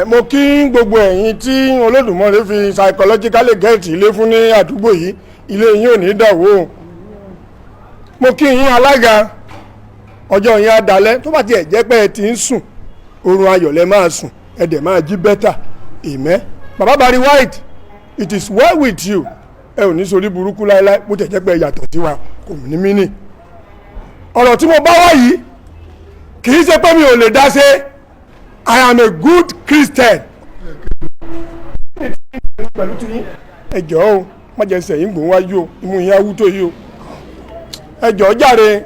mo kí gbogbo ẹ̀yin tí Olódùmarè fi psychologically get ilé fún ní àdúgbò yìí, ilé yín ò ní dàwó. Mo kí yín alága, ọjọ́ yín á dalẹ̀, tó bá tiẹ̀ jẹ́ pé ẹ ti ń sùn oorun ayọ̀ lẹ máa sùn, ẹ dẹ̀ máa jí bẹ́tà. Amen. Bàbá Barry White, it is well with you. Ẹ ò ní sórí burúkú láéláé, bó tẹ̀ jẹ́ pé yàtọ̀ sí wa kò ní mí nì. Ọ̀rọ̀ tí mo bá wá yìí kì í ṣe pé mi ò lè dá ṣe. I am a good Christian. Ẹ jọ̀ọ́ o, má jẹ́ sẹ́yìn gbòó wájú o, imú yín awú tó yìí o. Ẹ jọ̀ọ́ jàre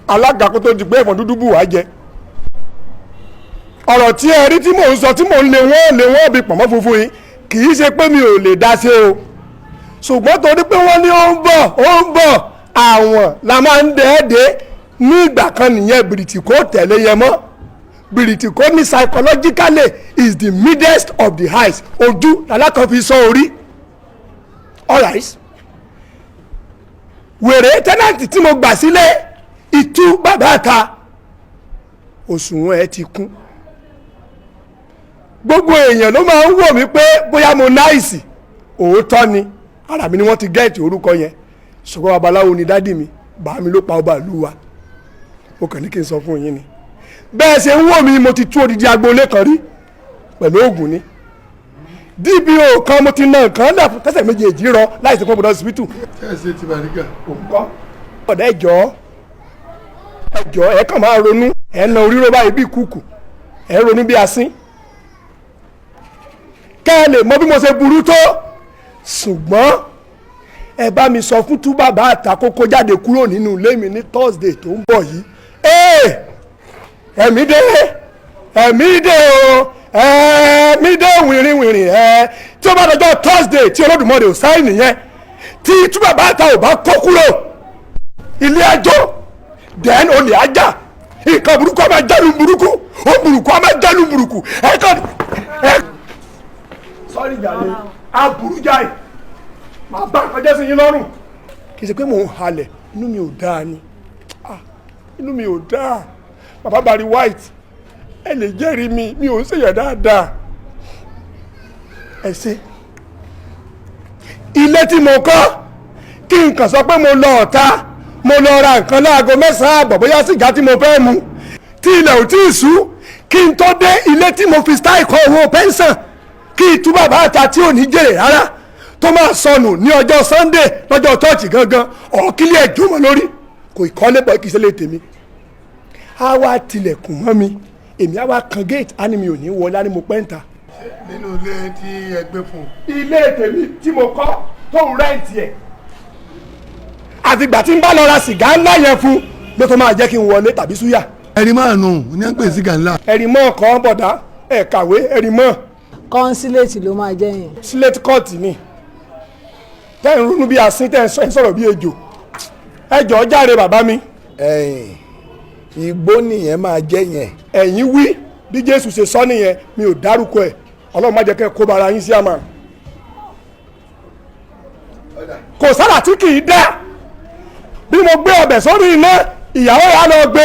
alága kó tó di pé ẹ̀fọn dúdú bù wá jẹ. Ọ̀rọ̀ tí ẹ rí tí mò ń sọ tí mò ń lé wọ́n bí pọ̀nmọ́ funfun yìí kì í ṣe pé mi ò lè dá ṣe o. Ṣùgbọ́n torí pé wọ́n ní ó ń bọ̀ àwọn la máa ń dẹ́ẹ̀dẹ́ ní ìgbà kan nìyẹn bìrìtìkó tẹ̀lé yẹn mọ́. Bìrìtìkó ní psychologically is the midst of the eyes, ojú alákan fi sọ orí. Alright. Wèrè tẹ́nàntì tí mo gbà sílé ìtú bàbá àta òṣùwọ̀n ẹ ti kún. Gbogbo èèyàn ló máa ń wò mí pé bóyá mo náìsì, òótọ́ ni ara mi ni wọ́n ti gẹ́ẹ̀tì orúkọ yẹn, ṣùgbọ́n babaláwo ni dádì mi, bàá mi ló pa ọba ìlú wa. Mo kàn ní kí n sọ fún yín ni bẹ́ẹ̀ ṣe ń wò mí mo ti tú odidi agboolé kan rí pẹ̀lú oògùn ni. DPO kan mo ti ná nǹkan náà tẹ́sẹ̀ méjèèjì rọ láìsí pọ́nbọ́dọ̀ hospital. ṣe ti bàrígà. òǹkọ́ ọ̀dà ẹ̀jọ́ ẹ̀ kàn máa ronú ẹ̀ na orí rọ́bà yìí bí kúkú ẹ̀ ronú bí asín. kẹ́ ẹ lè mọ bí mo ṣe burú tó, ṣùgbọ́n ẹ bá mi sọ fún tú bàbá àtàkókò jáde kúrò nínú ilé mi ní Thursday tó ń bọ̀ yìí. ẹ̀mí dé wìrìwìrì tí ó bá dọjọ́ Thursday tí Olódùmarè ò sáì nìyẹn tí túbọ̀ bá ta ò bá kó kúrò ilé ẹjọ́ then olè ajá nǹkan burúkú ọmọ jẹ́lu burúkú ó burúkú ọmọ jẹ́lu burúkú sọ́rí jàre aburú jáì máa bá ọjọ́ sí yín lọ́rùn. kì í ṣe pé mò ń halẹ̀, inú mi ò dáa ni, inú mi ò dáa. Bàbá Barry White, ẹ lè jẹ́rìí mi ò ń ṣèyàn dáadáa. Ẹ ṣe ilé tí mo kọ́ kí n kàn sọ pé mo lọ ọ̀tá, mo lọ ra nǹkan láago 9:00 àbọ̀ bóyá sìgá tí mo fẹ́ mu tí ilẹ̀ ò tí ì ṣú kí n tó dé ilé tí mo fi style kọ owó pẹ́ńsàn kí n tú bàbá àta tí ò ní jèrè rárá tó máa sọnù ní ọjọ́ Sunday lọ́jọ́ chọ́ọ̀chì gangan ọ̀kílẹ̀ ẹ̀jọ́ mọ́ lórí kò ìkọ́lé bọ̀ kì í ṣe lè tèmi. A wá tilẹ̀kùn mọ́ mi, èmi á wá kan gate á ní mi ò ní wọlé á ní mo pẹ́ǹta. nínú ilé tí ẹ gbé fún. ilé tèmi tí mo kọ́ tó ń rẹ́ǹtì ẹ̀ àtìgbà tí n bá lọ ra sìgá ńlá yẹn fún ló tó máa jẹ́ kí n wọlé tàbí súyà. ẹ̀rí máa nù ní ẹ̀ ń pè sìgá ńlá. ẹ̀rí mọ́ kan bọ̀dá ẹ̀ kàwé ẹ̀rí mọ́. kọ́ńsíléètì ló máa jẹ́ yẹn. síléètì kọ́ọ̀tì ni tẹ́ ń ronú bí asín tẹ́ ń sọ̀rọ̀ bí ejò. ẹ jọ̀ọ́ jàre bàbá mi. Igbó nìyẹn máa jẹ́ yẹn. ẹ̀yin wí bí Jésù ṣe sọ nìyẹn, mi ò dárúkọ ẹ̀, Ọlọ́run má jẹ́ kẹ́ kó bara yín sí àmà. kò sára tí kì í dá bí mo gbé ọbẹ̀ sórí iná ìyàwó wa lọ gbé,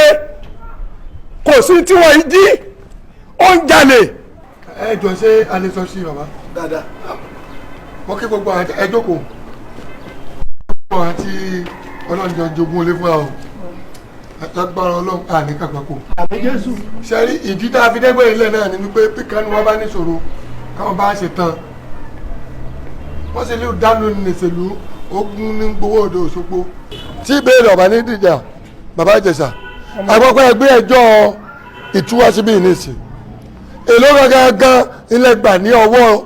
kò sí tí wọ́n jí ó ń jalè. ẹ jọ ṣé a lè sọ sí bàbá. dáadáa wọ́n kí gbogbo àwọn ẹ jókòó gbogbo àwọn tí Ọlọ́run jọ jogún olé fún wa o lágbára Ọlọ́run àní kàgbákò. àmín Jésù. sẹ́rí ìdí tá a fi dẹ́gbẹ́ ilẹ̀ náà ni wípé píkanú wọn bá níṣòro káwọn bá ṣe tán wọ́n sì lè dánú nìṣèlú ogun ní gbowó Òde Òṣogbo. tí ìbéèrè ọ̀bà ní dìjà bàbá Ìjẹ̀ṣà àpapọ̀ ẹgbẹ́ ẹjọ́ ìtúwá síbí ìníṣì èló gangan ilẹ̀ gbà ní ọwọ́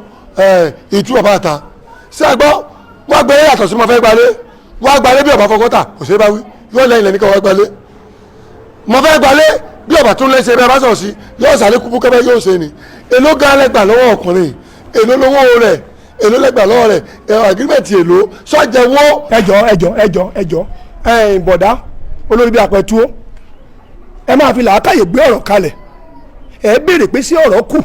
ìtú ọ̀bá àta sí àgbọ̀ wọ́n gbé yàtọ̀ sí mo fẹ́ gbalé wọ́n gbalé bí ọ̀bá fọkọ́tà kò ṣeé bá wí yóò lẹ́yìn lẹ́ni kan wọ́n gbalé mo fẹ́ gbalé bí ọ̀bà tún lẹ́sẹ̀ bẹ́ẹ̀ bá sọ̀ sí yóò sàlẹ̀ kúkú kẹ́bẹ́ yóò ṣe ni èló gan lẹ́gbà lọ́wọ́ ọkùnrin èló lówó rẹ̀ èló lẹ́gbà lọ́wọ́ rẹ̀ agreement èló sọ́jẹ̀wó. ẹjọ́ bọ̀dá olórí bí apẹ̀túó ẹ máa fi làákàyè gbé ọ̀rọ̀ kalẹ̀ ẹ béèrè pé sí ọ̀rọ̀ kù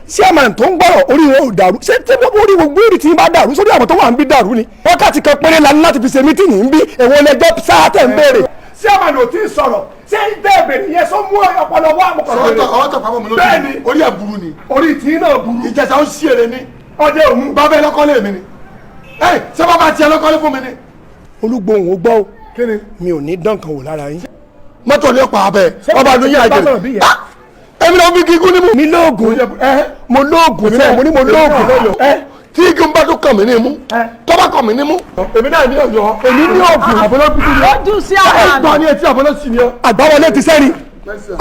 sí àmà tó ń gbọ́rọ̀ orí wọn ò dàrú ṣé orí gbogbo orí tí ń bá dàrú sórí àwọn tó wà ń bí dàrú ni wákàtí kan péré la ní láti fi ṣe mítìnì ń bí èwo lẹjọ́ sáà tẹ̀ ń béèrè sí àmà ló ti sọ̀rọ̀ ṣé ìdẹ́ẹ̀bẹ̀ yẹn sọ mú ọpọlọ wá àmọ́kọ̀ọ́ ọwọ́ tó pamọ́ mi lójú bẹ́ẹ̀ni orí ẹ̀ burú ni orí tí náà burú ìjẹsà ó ṣí èrè ni ọdẹ òun bàbá ẹ lọ́kọ́lé mi ni ẹ ṣé bàbá tiẹ̀ lọ́kọ́lé fún mi ni. olúgbòhùn ó gbọ́ o kí ni mi ò ní dán kan wò lára yín. mọ́tò ní ọ̀pá abẹ ọba ló yẹ àjẹ èmi náà fi kíkún ní mú. mi lóògùn mo lóògùn sẹ́ẹ̀ mo ní mo lóògùn tí igi ń bá tó kàn mí ní mú tó bá kàn mí ní mú. èmi náà ní ọ̀yọ́ èmi ní òògùn àbọ̀lọ́ bíbí ni. ó dùn sí àwọn gbọ́ ní etí àbọ̀lọ́ sí ni ọ. àgbáwọlé ti sẹ́ni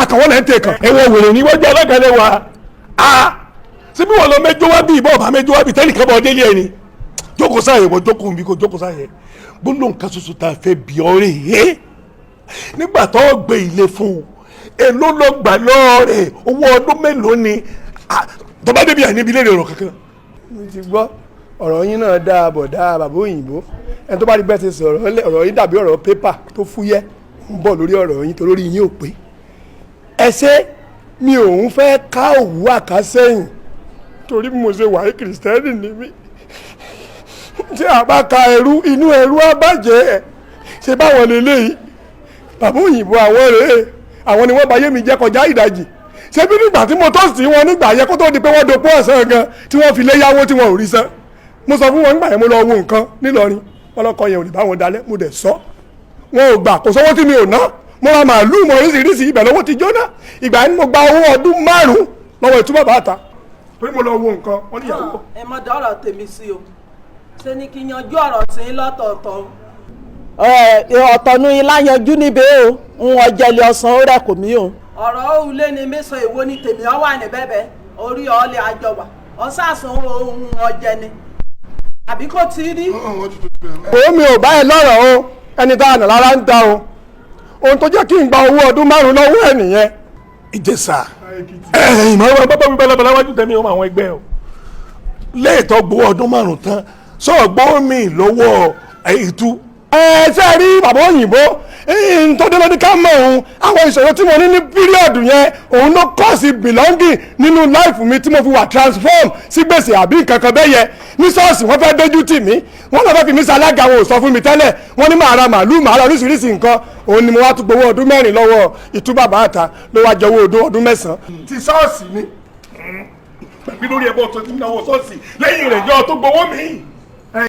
àkàwọ́ lẹ́ ń tẹ̀ kàn. ẹ̀wọ̀n wèrè ni wọ́n jẹ́ alágàlẹ̀ wa síbí wọn lọ mẹjọ wá bí ìbọn ọba mẹjọ wá bí tẹ́nìkan bọ̀ délé ẹni jókòó sáyẹ̀ wọ́n jókòó nbí kò jókòó sáyẹ̀ gbólóhùn kan ṣoṣo tá a fẹ́ bí ọ̀rẹ́ yé nígbà tó gbé ilé fún un èló ló gbà lọ́ọ̀rẹ́ owó ọdún mélòó ni tó bá débi àníbi léèrè ọ̀rọ̀ kankan. mo ti gbọ́ ọ̀rọ̀ yín náà dáa bọ̀ dáa bàbá òyìnbó ẹni tó bá rí bẹ́ẹ̀ ti sọ̀rọ̀ ọ̀rọ̀ yín dàbí ọ̀rọ̀ pépà tó fúyẹ́ ń bọ̀ lórí ọ̀rọ̀ yín torí yín ò pé ẹ ṣe mi ò ń fẹ́ ká òwú àkásẹ́yìn torí mo ṣe wàá kìrìsìtẹ́nì ní mí tí a bá ka ẹrú inú ẹrú á bàjẹ́ ṣe báwọn lélẹ́yìí bàbá òyìnbó àwọn rèé àwọn ni wọ́n bá yé mi jẹ́ kọjá ìdajì ṣé bí nígbà tí mo tó sí wọn nígbà yẹ kó tó di pé wọ́n dopó ọ̀sán gan tí wọ́n fi lé yáwó tí wọ́n ò rí san mo sọ fún wọn nígbà yẹn mo lọ wo nǹkan nílọrin wọn lọkọ yẹn ò lè bá wọn dalẹ̀ mo dẹ̀ sọ wọn ò gbà kò sówó tí mi ò ná mo ra màálù mo oríṣiríṣi ibẹ̀ lọ́wọ́ ti jóná ìgbà yẹn mo gba owó ọdún 5 lọ́wọ́ ìtúbọ̀ bàtà torí mo lọ wo nǹkan wọn níyàwó. ẹ mọ dọ́rọ̀ tèmi sí o ṣe ni kí yanjú ọ̀rọ̀ sí lọ́tọ̀ọ̀tọ̀. ọ̀tọ̀nu ilá yanjú níbẹ̀ o ń ọjẹ́lẹ̀ ọ̀sán ó rẹ̀ kò mí o. ọ̀rọ̀ òwúlé ni mẹ́sàn-án èwo ni tèmi ọ wà ní bẹ́bẹ́ orí ọ̀ọ́lẹ̀ àjọwà ọ̀sàsùn ohun ọ̀jẹ̀ ni àbí kò tí rí. òun mi ò bá ẹ lọ́rọ̀ o ẹni tá a nà lára ń ta o ohun tó jẹ́ kí n gba owó ọdún 5 lọ́wọ́ ẹ̀ nìyẹn. ìjẹsà ìmọ̀ràn bábá mi balabala wájú tẹ̀mí ọmọ àwọn ẹgbẹ́ o lẹ́ẹ̀tọ́ gbowó ọdún 5 tán sọ̀rọ̀ gbọ́ mi lọ́wọ́ ìtú. ṣé ẹ rí bàbá òyìnbó ntọ́jú lọ́dún ká mọ̀ òun àwọn ìṣòro tí mo ní ní píríọ̀dù yẹn òun ló kọ́ sí belonging nínú láìfù mi tí mo fi wà transform sí gbèsè àbí nǹkan kan bẹ́ẹ̀ yẹ ní ṣọ́ọ̀ṣì wọ́n fẹ́ dójú tì mí wọ́n lọ́ fẹ́ fi mí ṣalága wọn ò sọ fún mi tẹ́lẹ̀ wọ́n ní màá ra màálù màá ra oríṣiríṣi nǹkan òun ni mo wá tún gbowó ọdún 4 lọ́wọ́ ìtú bàbá àta ló wá jọ owó ọdún 9. ti ṣọ́ọ̀ṣì ni pẹ̀lú lórí ẹ̀bọ̀ tó ti náwó ṣọ́ọ̀ṣì lẹ́yìn rẹ̀ yọ tó gbowó mi.